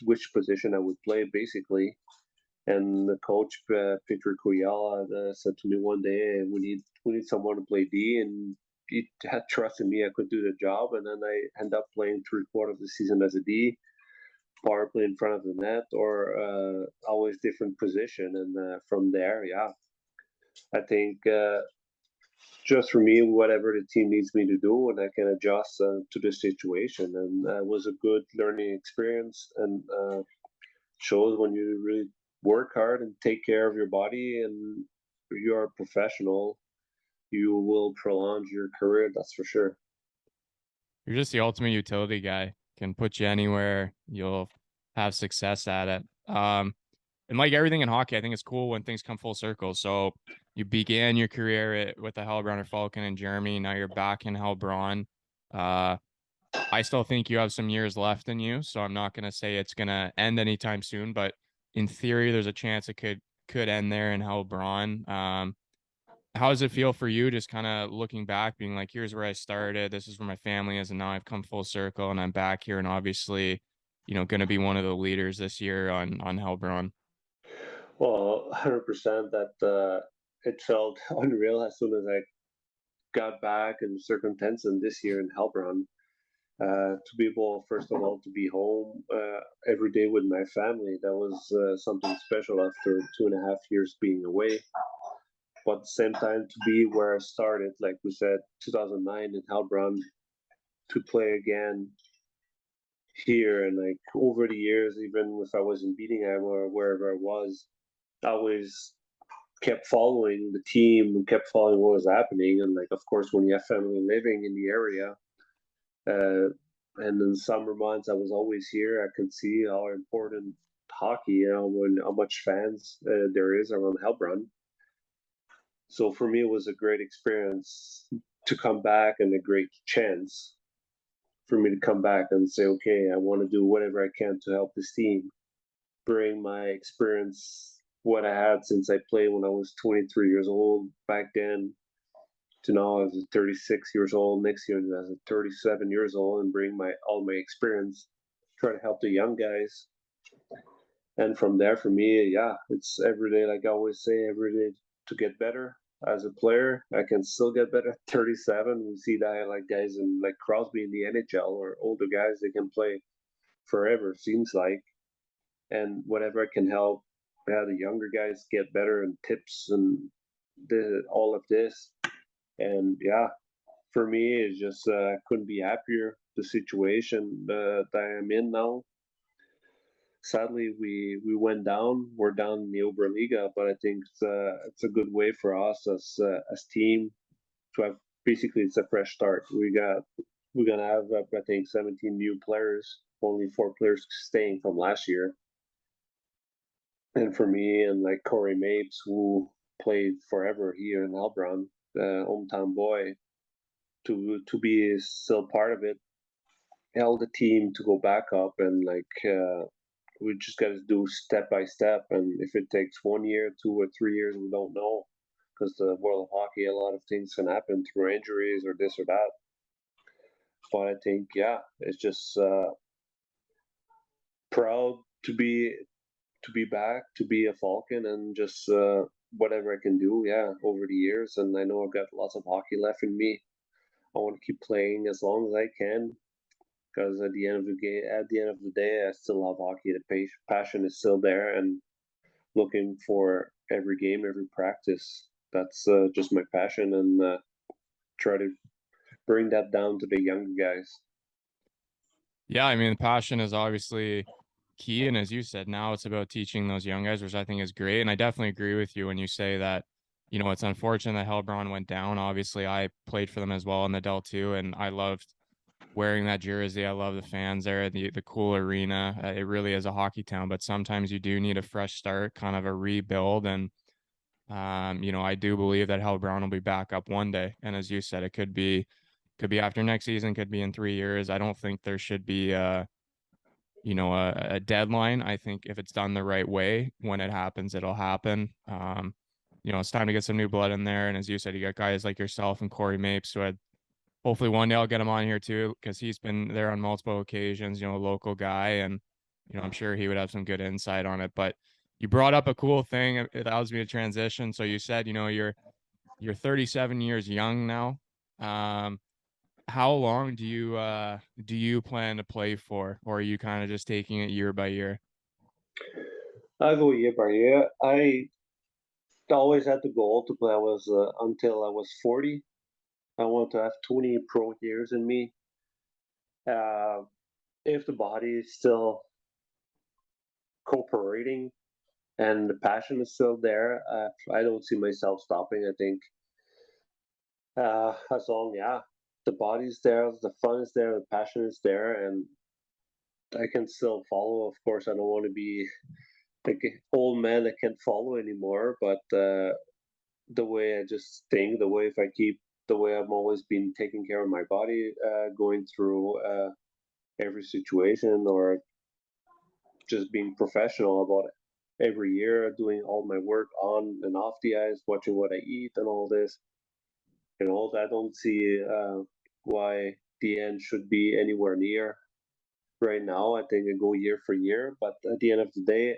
which position I would play, basically. And the coach, Peter Kuyala, said to me one day, "We need someone to play D," and he had trust in me. I could do the job, and then I end up playing 3/4 of the season as a D, power play in front of the net, or always different position. And from there, yeah, I think just for me, whatever the team needs me to do, and I can adjust to the situation. And it was a good learning experience, and shows when you really work hard and take care of your body, and you're a professional, you will prolong your career. That's for sure. You're just the ultimate utility guy. Can put you anywhere. You'll have success at it. And like everything in hockey, I think it's cool when things come full circle. So you began your career with the Hellbrunner Falcon in Germany. Now you're back in Hellbronn. Uh, I still think you have some years left in you, so I'm not gonna say it's gonna end anytime soon. But in theory, there's a chance it could end there in Hellbronn. How does it feel for you, just kind of looking back, being like, here's where I started, this is where my family is, and now I've come full circle and I'm back here, and obviously, going to be one of the leaders this year on Hellbronn. Well, 100% that it felt unreal as soon as I got back in circumstances this year in Helbron. To be able, first of all, to be home every day with my family, that was something special after 2.5 years being away. But at the same time, to be where I started, like we said, 2009 in Helbron, to play again here, and like over the years, even if I was in Bietigheim or wherever I was, I always kept following the team and kept following what was happening. And like, of course, when you have family living in the area, and in summer months, I was always here. I could see how important hockey, when how much fans there is around Helbron. So for me, it was a great experience to come back, and a great chance for me to come back and say, okay, I want to do whatever I can to help this team, bring my experience, what I had since I played when I was 23 years old back then, to now as 36 years old, next year as 37 years old, and bring my all my experience, try to help the young guys. And from there, for me, yeah, it's every day, like I always say, every day to get better. As a player, I can still get better at 37. We see that like guys in like Crosby in the NHL, or older guys, they can play forever, seems like. And whatever I can help the younger guys get better, and tips and all of this. And yeah, for me, it's just I couldn't be happier the situation that I am in now. Sadly, we went down. We're down in the Oberliga, but I think it's a good way for us as team to have, basically, it's a fresh start. We're gonna have I think 17 new players, only 4 players staying from last year. And for me and like Corey Mapes, who played forever here in Elbron, the hometown boy, to be still part of it, held the team to go back up, and like we just got to do step by step. And if it takes 1 year, 2 or 3 years, we don't know, because the world of hockey, a lot of things can happen through injuries or this or that. But I think, yeah, it's just proud to be back, to be a Falcon, and just whatever I can do, yeah, over the years. And I know I've got lots of hockey left in me. I want to keep playing as long as I can, because at the end of the game, at the end of the day, I still love hockey. The passion is still there, and looking for every game, every practice. That's just my passion, and try to bring that down to the younger guys. Yeah, I mean, the passion is obviously key. And as you said, now it's about teaching those young guys, which I think is great. And I definitely agree with you when you say that, it's unfortunate that Hellbron went down. Obviously, I played for them as well in the Dell too, and I loved wearing that jersey. I love the fans there, the cool arena. It really is a hockey town, but sometimes you do need a fresh start, kind of a rebuild. And I do believe that Hal Brown will be back up one day, and as you said, it could be after next season, could be in 3 years. I don't think there should be a deadline. I think if it's done the right way, when it happens, it'll happen. It's time to get some new blood in there. And as you said, you got guys like yourself and Corey Mapes, who had hopefully one day I'll get him on here too, because he's been there on multiple occasions, a local guy, and I'm sure he would have some good insight on it. But you brought up a cool thing. It allows me to transition. So you said, you're 37 years young now. Um, how long do you plan to play for, or are you kind of just taking it year by year? I go year by year. I always had the goal to play. I was until I was 40. I want to have 20 pro years in me. Uh, if the body is still cooperating and the passion is still there, I don't see myself stopping. I think as long, yeah, the body's there, the fun is there, the passion is there, and I can still follow. Of course, I don't want to be like an old man that can't follow anymore, but the way I just think, the way if I keep the way I've always been taking care of my body, going through every situation, or just being professional about it every year, doing all my work on and off the ice, watching what I eat and all this. I don't see why the end should be anywhere near right now. I think I go year for year, but at the end of the day,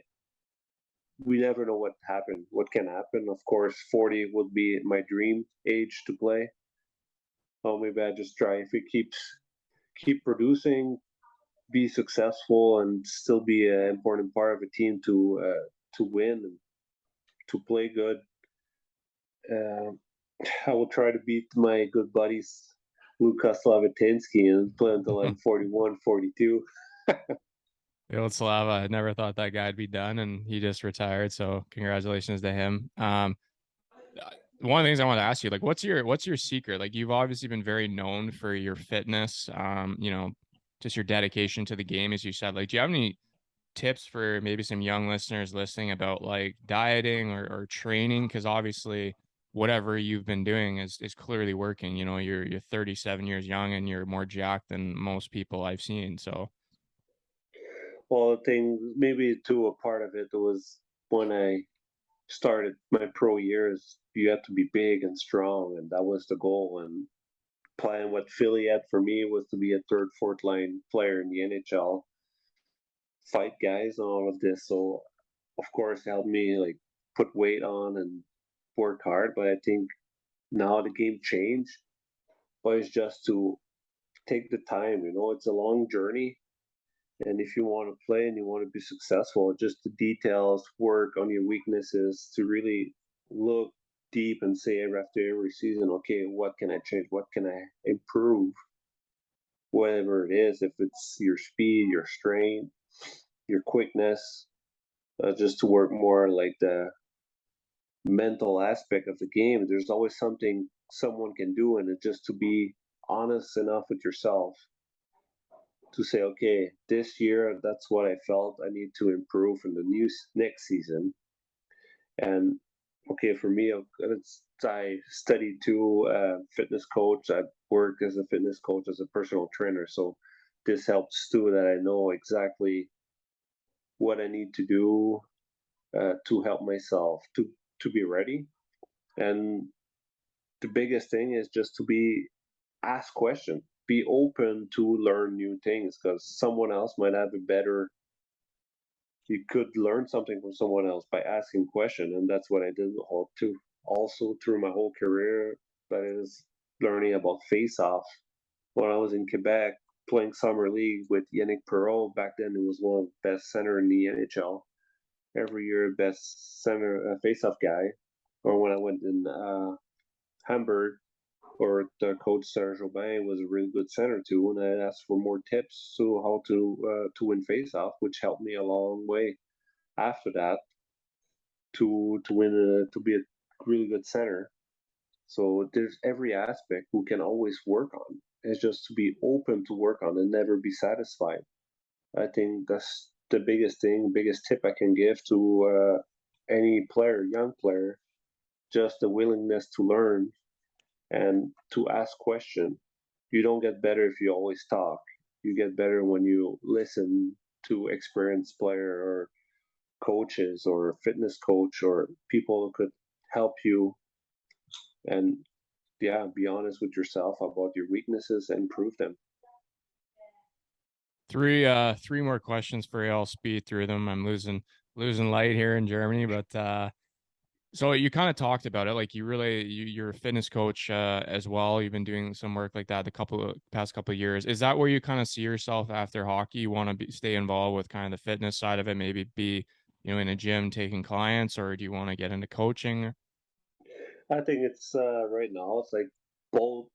we never know what can happen. Of course, 40 would be my dream age to play. Oh, maybe I just try if it keep producing, be successful, and still be an important part of a team to win and to play good. Uh, I will try to beat my good buddies Lukas Slavatinsky and play until I'm 41, 42. The old Slava, I never thought that guy'd be done, and he just retired. So congratulations to him. One of the things I want to ask you, like, what's your secret? Like, you've obviously been very known for your fitness, just your dedication to the game, as you said. Like, do you have any tips for maybe some young listeners listening about like dieting or training? Because obviously, whatever you've been doing is clearly working. You're 37 years young and you're more jacked than most people I've seen. So, Well, the thing, maybe too, a part of it was when I started my pro years, you have to be big and strong, and that was the goal. And playing what Philly had for me was to be a third, fourth line player in the NHL, fight guys and all of this. So, of course, it helped me like put weight on and work hard. But I think now the game changed, but it's just to take the time. It's a long journey. And if you want to play and you want to be successful, just the details, work on your weaknesses to really look deep and say after every season, okay, what can I change? What can I improve? Whatever it is, if it's your speed, your strength, your quickness, just to work more like the mental aspect of the game. There's always something someone can do, and it's just to be honest enough with yourself to say, okay, this year that's what I felt I need to improve in the next season. And okay, for me, I studied too, fitness coach. I work as a fitness coach, as a personal trainer. So this helps too, that I know exactly what I need to do to help myself to be ready. And the biggest thing is just to be ask questions, be open to learn new things, because someone else might have a better. You could learn something from someone else by asking questions, and that's what I did all too. Also through my whole career, that is learning about face-off. When I was in Quebec playing summer league with Yannick Perreault, back then it was one of the best center in the NHL. Every year, best center face-off guy. Or when I went in Hamburg, or the coach Serge Aubin was a really good center too, and I asked for more tips to how to win face-off, which helped me a long way after that to win to be a really good center. So there's every aspect we can always work on. It's just to be open to work on and never be satisfied. I think that's the biggest thing, biggest tip I can give to any player, young player, just the willingness to learn and to ask questions. You don't get better if you always talk. You get better when you listen to experienced player or coaches or fitness coach or people who could help you and yeah, be honest with yourself about your weaknesses and improve them. Three more questions for you. I'll speed through them. I'm losing light here in Germany, but so you kind of talked about it, like you're a fitness coach as well. You've been doing some work like that the past couple of years. Is that where you kind of see yourself after hockey? You want to stay involved with kind of the fitness side of it, maybe be, in a gym taking clients, or do you want to get into coaching? I think it's right now it's like both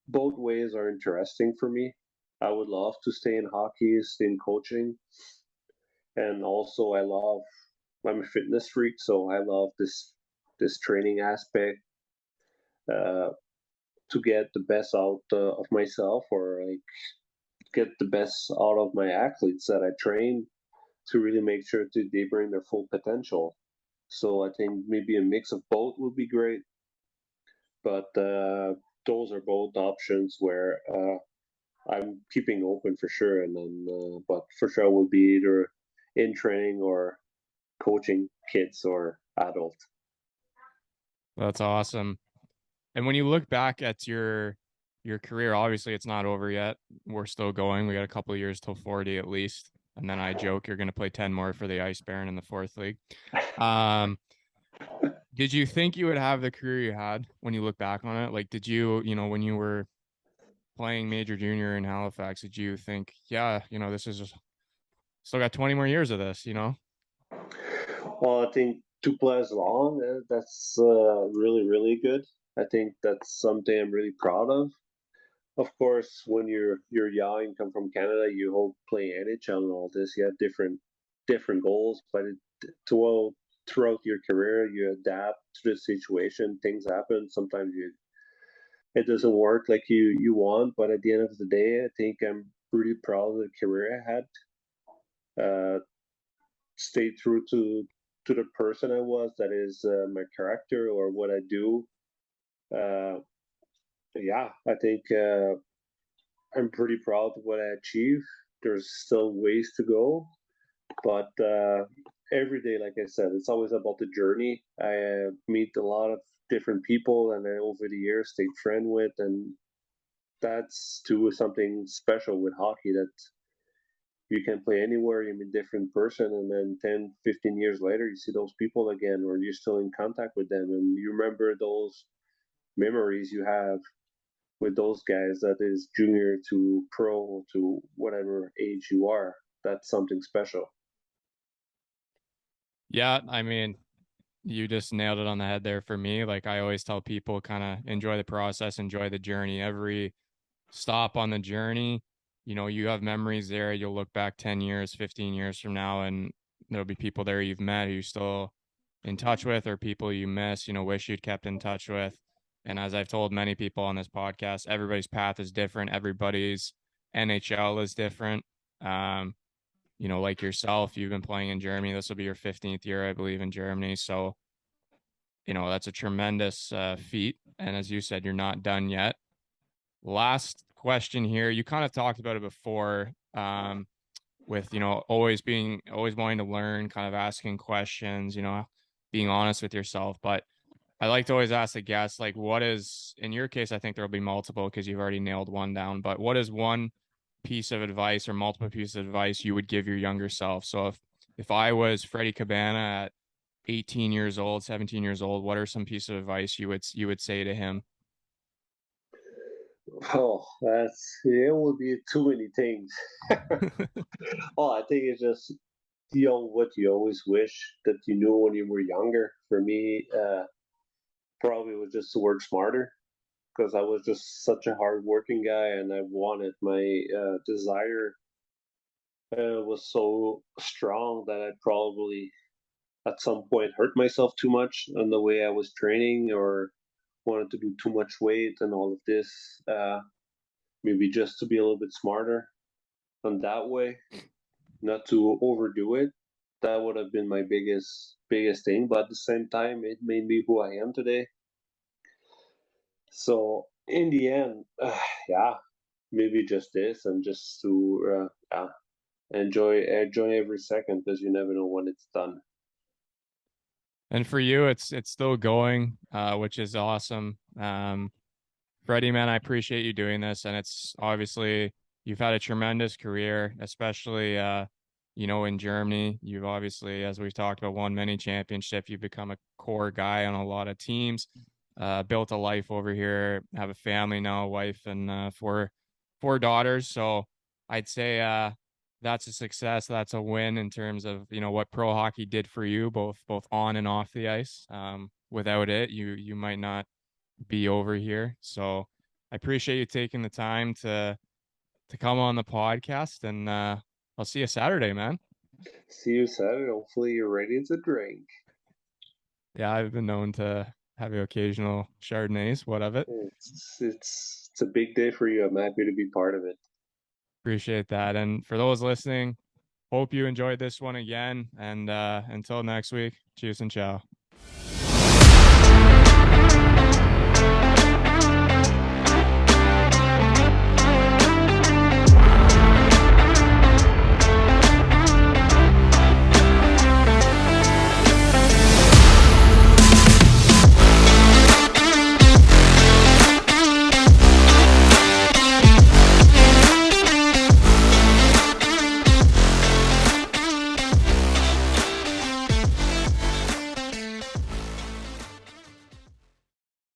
both ways are interesting for me. I would love to stay in hockey, stay in coaching, and also I'm a fitness freak, so I love this training aspect uh, to get the best out of myself or like get the best out of my athletes that I train to really make sure that they bring their full potential. So I think maybe a mix of both would be great, but those are both options where I'm keeping open for sure. And then, but for sure, will be either in training or coaching kids or adults. That's awesome. And when you look back at your career, obviously it's not over yet. We're still going. We got a couple of years till 40 at least. And then I joke you're going to play 10 more for the Ice Baron in the fourth league. Um, did you think you would have the career you had when you look back on it? Like, did you, when you were playing major junior in Halifax, did you think, yeah, this is just still got 20 more years of this? Well, I think 2 plus long, that's really, really good. I think that's something I'm really proud of. Of course, when you're young and come from Canada, you hope play NHL and all this. You have different goals, but throughout your career, you adapt to the situation. Things happen. Sometimes it doesn't work like you want, but at the end of the day, I think I'm pretty proud of the career I had. Stayed true to the person I was. That is my character or what I do. Uh, yeah, I think I'm pretty proud of what I achieved. There's still ways to go, but every day, like I said, it's always about the journey. I meet a lot of different people, and I, over the years, stayed friend with, and that's too something special with hockey that you can play anywhere, you're a different person, and then 10, 15 years later, you see those people again, or you're still in contact with them, and you remember those memories you have with those guys that is junior to pro to whatever age you are. That's something special. Yeah, I mean, you just nailed it on the head there for me. Like I always tell people, kind of enjoy the process, enjoy the journey. Every stop on the journey, you have memories there. You'll look back 10 years, 15 years from now, and there'll be people there you've met who you're still in touch with, or people you miss, wish you'd kept in touch with. And as I've told many people on this podcast, everybody's path is different. Everybody's NHL is different. Um, like yourself, you've been playing in Germany. This will be your 15th year, I believe, in Germany. So, that's a tremendous feat. And as you said, you're not done yet. Last question here. You kind of talked about it before, with, always wanting to learn, kind of asking questions, being honest with yourself. But I like to always ask the guests, like, what is, in your case, I think there'll be multiple because you've already nailed one down, but what is one piece of advice or multiple pieces of advice you would give your younger self? So if I was Freddy Cabana at 18 years old, 17 years old, what are some pieces of advice you would say to him? Oh, it would be too many things. Oh, I think it's just what you always wish that you knew when you were younger. For me, probably was just to work smarter because I was just such a hardworking guy and I wanted my desire was so strong that I probably at some point hurt myself too much on the way I was training or wanted to do too much weight and all of this. Maybe just to be a little bit smarter on that way, not to overdo it. that would have been my biggest thing. But at the same time, it made me who I am today. So in the end, yeah, maybe just this and just to enjoy every second because you never know when it's done. And for you, it's still going, which is awesome. Freddie, man, I appreciate you doing this, and it's obviously you've had a tremendous career, especially in Germany. You've obviously, as we've talked about, won many championships. You've become a core guy on a lot of teams. Built a life over here, have a family now, a wife and four daughters. So I'd say that's a success. That's a win in terms of what pro hockey did for you, both on and off the ice. Without it, you might not be over here. So I appreciate you taking the time to come on the podcast, and I'll see you Saturday, man. See you Saturday. Hopefully you're ready to drink. Yeah, I've been known to have the occasional Chardonnays. What of it? It's a big day for you. I'm happy to be part of it. Appreciate that. And for those listening, hope you enjoyed this one again. And until next week, cheers and ciao.